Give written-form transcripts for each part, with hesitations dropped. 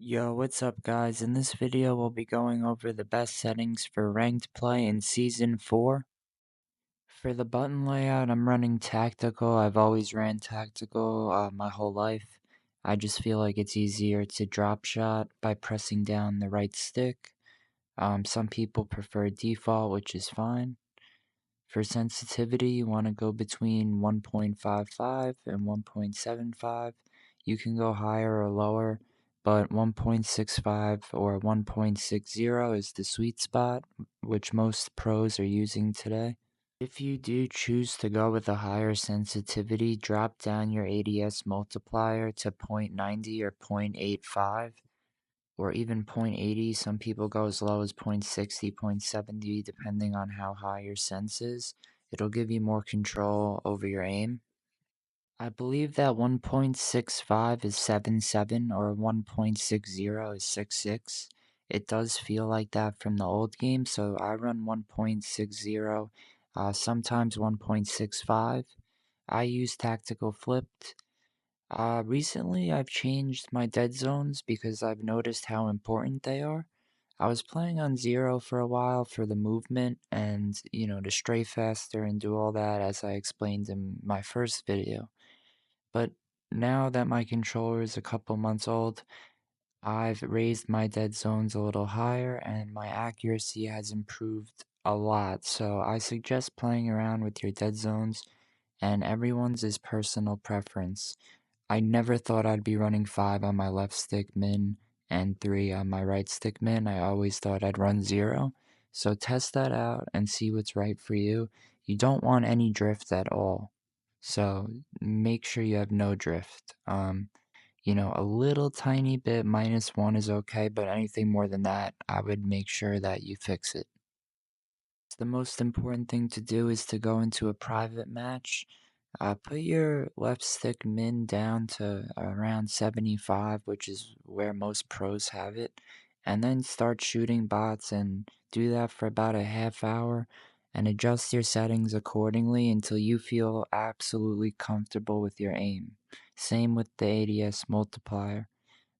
Yo, what's up guys? In this video we'll be going over the best settings for ranked play in Season 4. For the button layout, I'm running tactical. I've always ran tactical my whole life. I just feel like it's easier to drop shot by pressing down the right stick. Some people prefer default, which is fine. For sensitivity, you want to go between 1.55 and 1.75. You can go higher or lower, but 1.65 or 1.60 is the sweet spot, which most pros are using today. If you do choose to go with a higher sensitivity, drop down your ADS multiplier to 0.90 or 0.85 or even 0.80. Some people go as low as 0.60, 0.70, depending on how high your sense is. It'll give you more control over your aim. I believe that 1.65 is 7.7 or 1.60 is 6.6. It does feel like that from the old game, so I run 1.60, sometimes 1.65. I use tactical flipped. Recently I've changed my dead zones because I've noticed how important they are. I was playing on 0 for a while for the movement and, to stray faster and do all that as I explained in my first video. But now that my controller is a couple months old, I've raised my dead zones a little higher and my accuracy has improved a lot. So I suggest playing around with your dead zones, and everyone's is personal preference. I never thought I'd be running 5 on my left stick min and 3 on my right stick min. I always thought I'd run 0. So test that out and see what's right for you. You don't want any drift at all. So make sure you have no drift. A little tiny bit -1 is okay, but anything more than that, I would make sure that you fix it. The most important thing to do is to go into a private match. Put your left stick min down to around 75, which is where most pros have it, and then start shooting bots and do that for about a half hour and adjust your settings accordingly until you feel absolutely comfortable with your aim. Same with the ADS multiplier.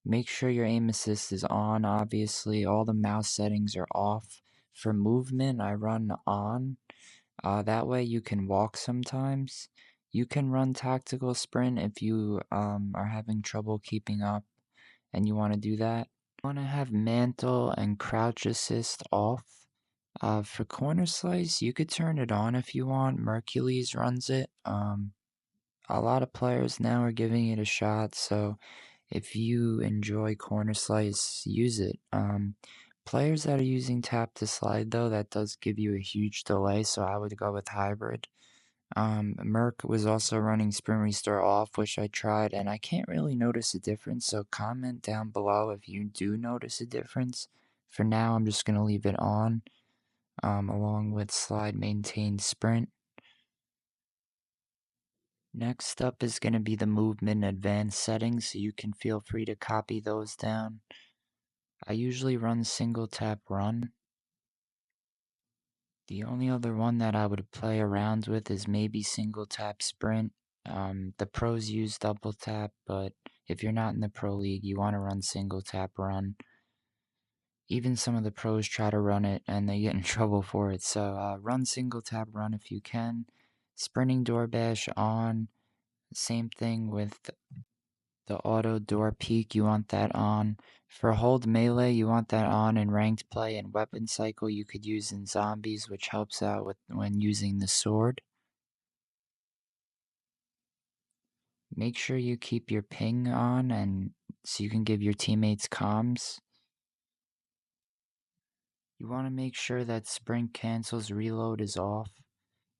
Make sure your aim assist is on, obviously. All the mouse settings are off. For movement, I run on. That way you can walk sometimes. You can run tactical sprint if you are having trouble keeping up and you want to do that. You want to have mantle and crouch assist off. For corner slice, you could turn it on if you want. Mercules runs it. A lot of players now are giving it a shot, so if you enjoy corner slice, use it. Players that are using tap to slide though, that does give you a huge delay, so I would go with hybrid. Merc was also running sprint restore off, which I tried, and I can't really notice a difference, so comment down below if you do notice a difference. For now, I'm just going to leave it on, along with slide maintain sprint. Next up is going to be the movement advanced settings, so you can feel free to copy those down. I usually run single tap run. The only other one that I would play around with is maybe single tap sprint. The pros use double tap, but if you're not in the pro league, you want to run single tap run. Even some of the pros try to run it and they get in trouble for it, so run single tap run if you can. Sprinting door bash on. Same thing with the auto door peek, you want that on. For hold melee, you want that on in ranked play, and weapon cycle you could use in zombies, which helps out with when using the sword. Make sure you keep your ping on and so you can give your teammates comms. You want to make sure that sprint cancels reload is off.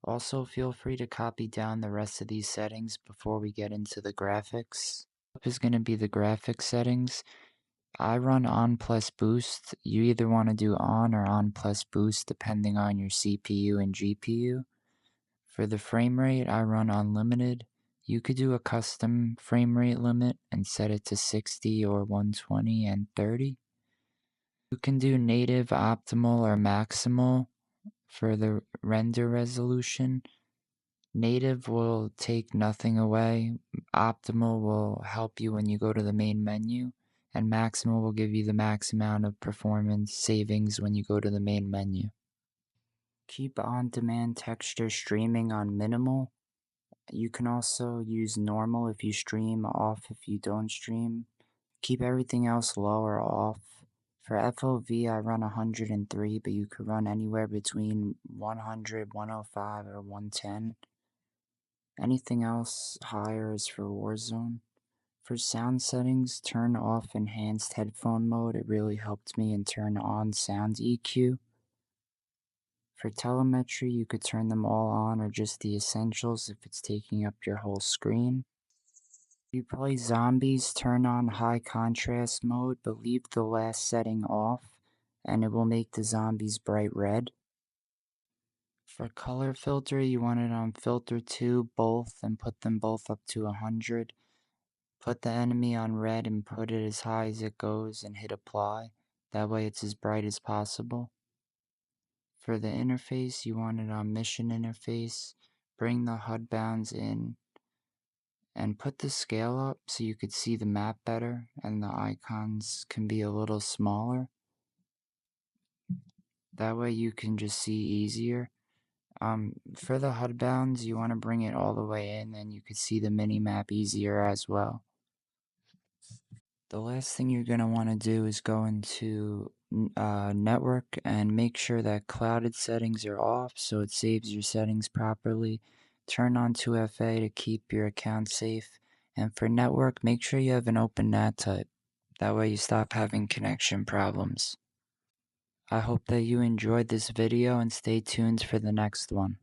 Also, feel free to copy down the rest of these settings before we get into the graphics. Up is going to be the graphics settings. I run on plus boost. You either want to do on or on plus boost depending on your CPU and GPU. For the frame rate, I run unlimited. You could do a custom frame rate limit and set it to 60 or 120 and 30. You can do native, optimal, or maximal for the render resolution. Native will take nothing away. Optimal will help you when you go to the main menu. and Maximal will give you the max amount of performance savings when you go to the main menu. Keep on-demand texture streaming on minimal. You can also use normal if you stream, off if you don't stream. Keep everything else low or off. For FOV, I run 103, but you could run anywhere between 100, 105, or 110. Anything else higher is for Warzone. For sound settings, turn off enhanced headphone mode. It really helped me, and turn on sound EQ. For telemetry, you could turn them all on or just the essentials if it's taking up your whole screen. If you play zombies, turn on high contrast mode, but leave the last setting off, and it will make the zombies bright red. For color filter, you want it on filter 2, both, and put them both up to 100. Put the enemy on red and put it as high as it goes and hit apply. That way it's as bright as possible. For the interface, you want it on mission interface. Bring the HUD bounds in and put the scale up so you could see the map better and the icons can be a little smaller. That way you can just see easier. For the HUD bounds, you want to bring it all the way in and you can see the mini map easier as well. The last thing you're going to want to do is go into network and make sure that clouded settings are off so it saves your settings properly. Turn on 2FA to keep your account safe. And for network, make sure you have an open NAT type. That way you stop having connection problems. I hope that you enjoyed this video and stay tuned for the next one.